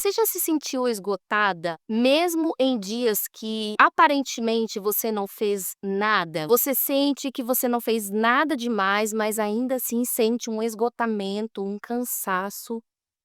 Você já se sentiu esgotada, mesmo em dias que aparentemente você não fez nada? Você sente que você não fez nada demais, mas ainda assim sente um esgotamento, um cansaço,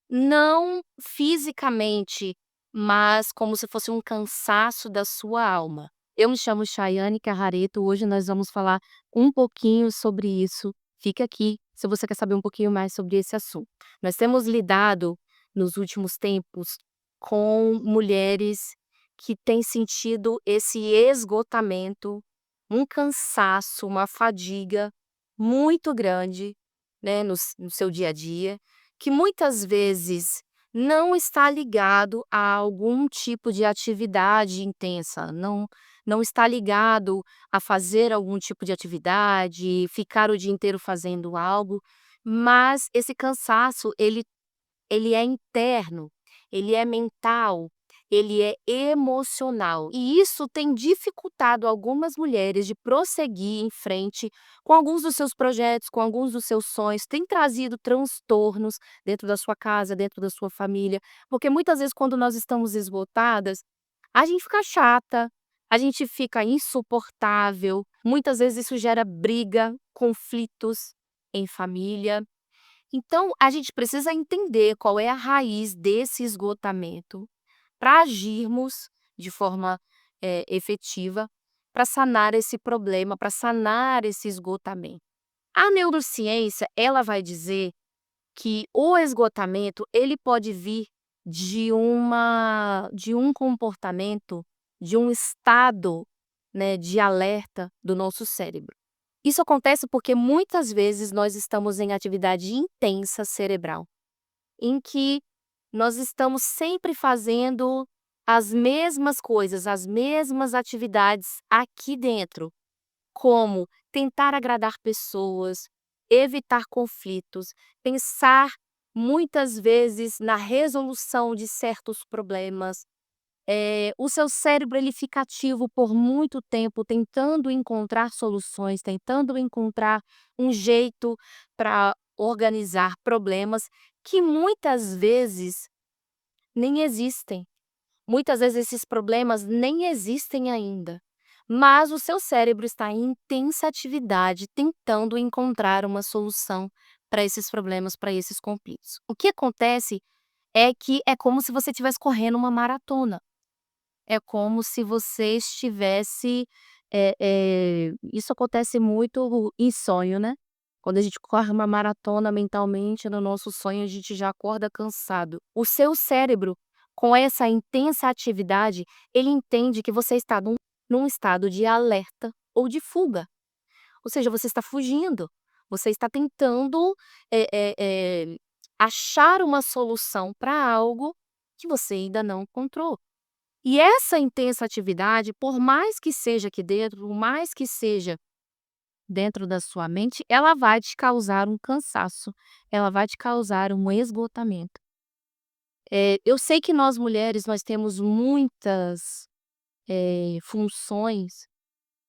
não fisicamente, mas como se fosse um cansaço da sua alma. Eu me chamo Chaiane Carrareto, hoje nós vamos falar um pouquinho sobre isso. Fica aqui se você quer saber um pouquinho mais sobre esse assunto. Nós temos lidado nos últimos tempos com mulheres que têm sentido esse esgotamento, um cansaço, uma fadiga muito grande, né, no seu dia a dia, que muitas vezes não está ligado a algum tipo de atividade intensa, não está ligado a fazer algum tipo de atividade, ficar o dia inteiro fazendo algo, mas esse cansaço ele é interno, ele é mental, ele é emocional. E isso tem dificultado algumas mulheres de prosseguir em frente com alguns dos seus projetos, com alguns dos seus sonhos, tem trazido transtornos dentro da sua casa, dentro da sua família, porque muitas vezes quando nós estamos esgotadas, a gente fica chata, a gente fica insuportável, muitas vezes isso gera briga, conflitos em família. Então, a gente precisa entender qual é a raiz desse esgotamento para agirmos de forma, efetiva para sanar esse problema, para sanar esse esgotamento. A neurociência, ela vai dizer que o esgotamento, ele pode vir de um comportamento, de um estado, né, de alerta do nosso cérebro. Isso acontece porque muitas vezes nós estamos em atividade intensa cerebral, em que nós estamos sempre fazendo as mesmas coisas, as mesmas atividades aqui dentro, como tentar agradar pessoas, evitar conflitos, pensar muitas vezes na resolução de certos problemas. O seu cérebro ele fica ativo por muito tempo tentando encontrar soluções, tentando encontrar um jeito para organizar problemas que muitas vezes nem existem. Muitas vezes esses problemas nem existem ainda, mas o seu cérebro está em intensa atividade tentando encontrar uma solução para esses problemas, para esses conflitos. O que acontece é que é como se você estivesse correndo uma maratona. É como se você estivesse, isso acontece muito em sonho, né. Quando a gente corre uma maratona mentalmente, no nosso sonho a gente já acorda cansado. O seu cérebro, com essa intensa atividade, ele entende que você está num estado de alerta ou de fuga, ou seja, você está fugindo, você está tentando, eh eh eh, achar uma solução para algo que você ainda não encontrou. E essa intensa atividade, por mais que seja aqui dentro, por mais que seja dentro da sua mente, ela vai te causar um cansaço, ela vai te causar um esgotamento. Eu sei que nós mulheres, nós temos muitas, funções,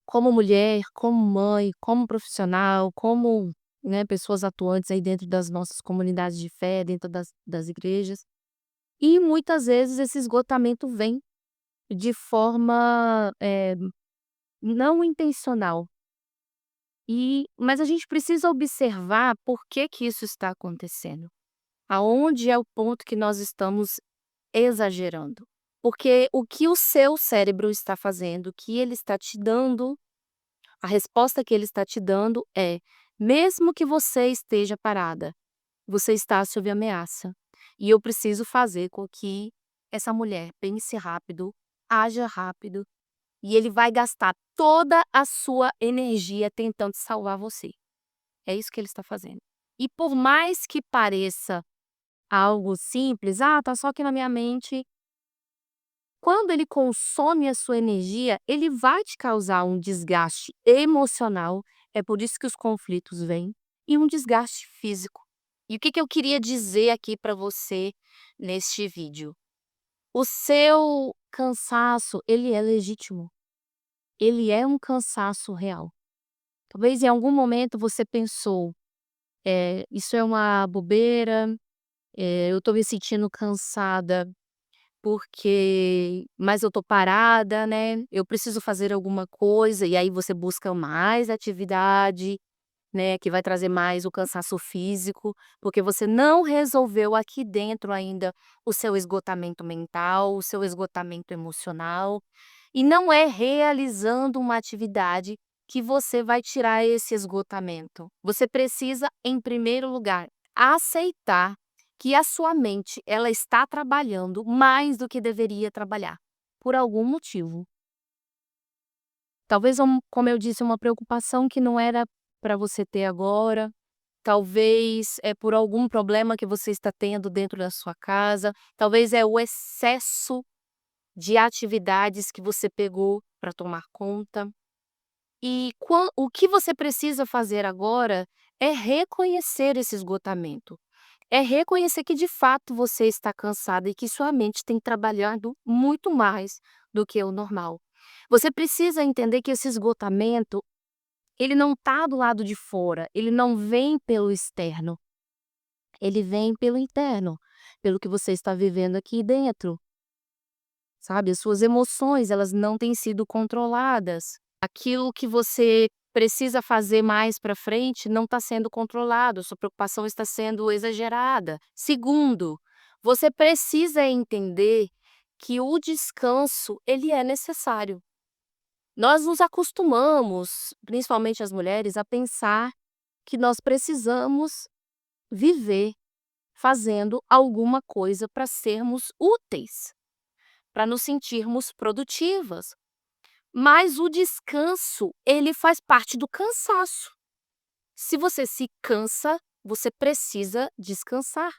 como mulher, como mãe, como profissional, como, né, pessoas atuantes aí dentro das nossas comunidades de fé, dentro das igrejas, e muitas vezes esse esgotamento vem de forma, não intencional. Mas a gente precisa observar por que que isso está acontecendo. Aonde é o ponto que nós estamos exagerando. Porque o que o seu cérebro está fazendo, o que ele está te dando, a resposta que ele está te dando é: mesmo que você esteja parada, você está sob ameaça. E eu preciso fazer com que essa mulher pense rápido, haja rápido, e ele vai gastar toda a sua energia tentando salvar você. É isso que ele está fazendo. E por mais que pareça algo simples, "Ah, tá só aqui na minha mente", quando ele consome a sua energia, ele vai te causar um desgaste emocional, é por isso que os conflitos vêm, e um desgaste físico. E o que que eu queria dizer aqui para você neste vídeo? O seu cansaço, ele é legítimo, ele é um cansaço real. Talvez em algum momento você pensou: "Isso é uma bobeira, eu estou me sentindo cansada". mas eu tô parada, né, eu preciso fazer alguma coisa", e aí você busca mais atividade, né, que vai trazer mais o cansaço físico, porque você não resolveu aqui dentro ainda o seu esgotamento mental, o seu esgotamento emocional, e não é realizando uma atividade que você vai tirar esse esgotamento. Você precisa, em primeiro lugar, aceitar que a sua mente, ela está trabalhando mais do que deveria trabalhar, por algum motivo. Talvez como eu disse, uma preocupação que não era para você ter agora, talvez é por algum problema que você está tendo dentro da sua casa, talvez é o excesso de atividades que você pegou para tomar conta. E o que você precisa fazer agora é reconhecer esse esgotamento, é reconhecer que de fato você está cansada e que sua mente tem trabalhado muito mais do que o normal. Você precisa entender que esse esgotamento, ele não está do lado de fora, ele não vem pelo externo, ele vem pelo interno, pelo que você está vivendo aqui dentro, sabe? As suas emoções, elas não têm sido controladas. Aquilo que você precisa fazer mais para frente não está sendo controlado, sua preocupação está sendo exagerada. Segundo, você precisa entender que o descanso, ele é necessário. Nós nos acostumamos, principalmente as mulheres, a pensar que nós precisamos viver fazendo alguma coisa para sermos úteis, para nos sentirmos produtivas. Mas o descanso, ele faz parte do cansaço. Se você se cansa, você precisa descansar.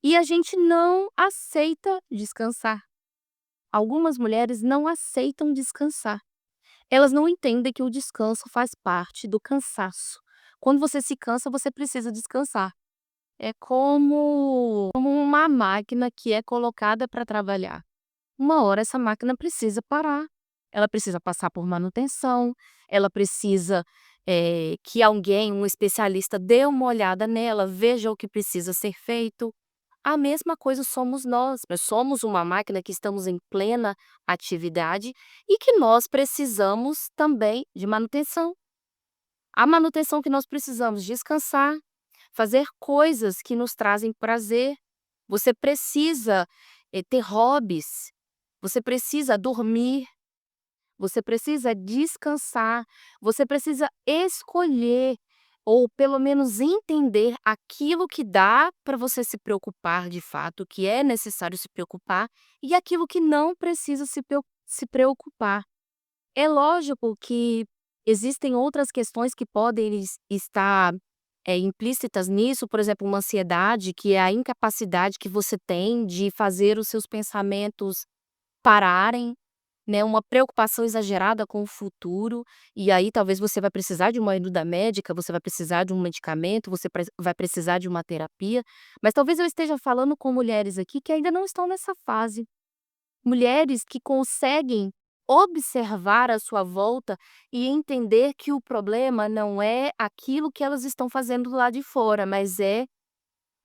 E a gente não aceita descansar. Algumas mulheres não aceitam descansar. Elas não entendem que o descanso faz parte do cansaço. Quando você se cansa, você precisa descansar. É como uma máquina que é colocada para trabalhar. Uma hora essa máquina precisa parar, ela precisa passar por manutenção, ela precisa, que alguém, um especialista, dê uma olhada nela, veja o que precisa ser feito. A mesma coisa somos nós somos uma máquina que estamos em plena atividade e que nós precisamos também de manutenção. A manutenção que nós precisamos descansar, fazer coisas que nos trazem prazer. Você precisa, ter hobbies, você precisa dormir, você precisa descansar, você precisa escolher ou pelo menos entender aquilo que dá para você se preocupar de fato, que é necessário se preocupar, e aquilo que não precisa se preocupar. É lógico que existem outras questões que podem estar, implícitas nisso, por exemplo, uma ansiedade, que é a incapacidade que você tem de fazer os seus pensamentos pararem, né, uma preocupação exagerada com o futuro, e aí talvez você vai precisar de uma ajuda médica, você vai precisar de um medicamento, você vai precisar de uma terapia, mas talvez eu esteja falando com mulheres aqui que ainda não estão nessa fase. Mulheres que conseguem observar à sua volta e entender que o problema não é aquilo que elas estão fazendo lá de fora, mas é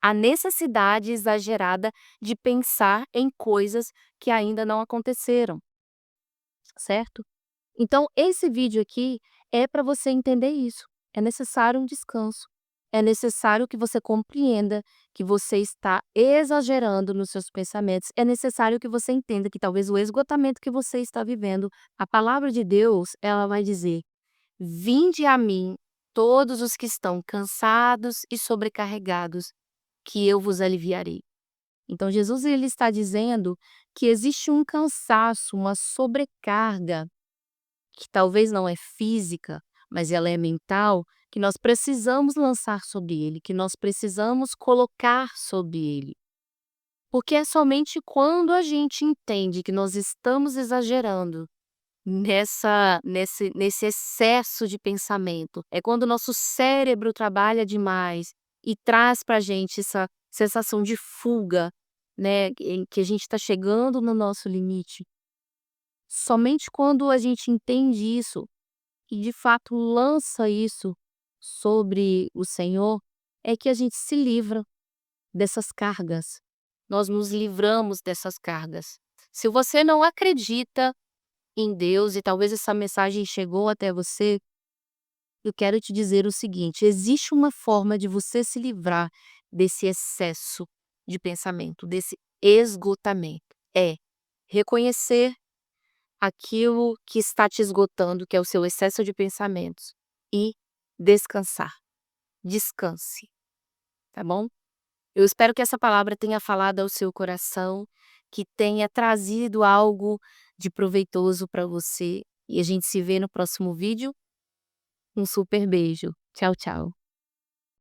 a necessidade exagerada de pensar em coisas que ainda não aconteceram, certo? Então esse vídeo aqui é para você entender isso. É necessário um descanso. É necessário que você compreenda que você está exagerando nos seus pensamentos. É necessário que você entenda que talvez o esgotamento que você está vivendo, a palavra de Deus, ela vai dizer: "Vinde a mim, todos os que estão cansados e sobrecarregados, que eu vos aliviarei". Então Jesus, ele está dizendo que existe um cansaço, uma sobrecarga que talvez não é física, mas ela é mental, que nós precisamos lançar sobre ele, que nós precisamos colocar sobre ele. Porque é somente quando a gente entende que nós estamos exagerando nesse excesso de pensamento, é quando o nosso cérebro trabalha demais e traz para a gente essa sensação de fuga, né, em que a gente está chegando no nosso limite. Somente quando a gente entende isso e de fato lança isso sobre o Senhor, é que a gente se livra dessas cargas. nós nos livramos dessas cargas. Se você não acredita em Deus e talvez essa mensagem chegou até você, eu quero te dizer o seguinte: existe uma forma de você se livrar desse excesso de pensamento, desse esgotamento. É reconhecer aquilo que está te esgotando, que é o seu excesso de pensamentos, e descansar. Descanse, tá bom? Eu espero que essa palavra tenha falado ao seu coração, que tenha trazido algo de proveitoso para você, e a gente se vê no próximo vídeo. Um super beijo. Tchau, tchau.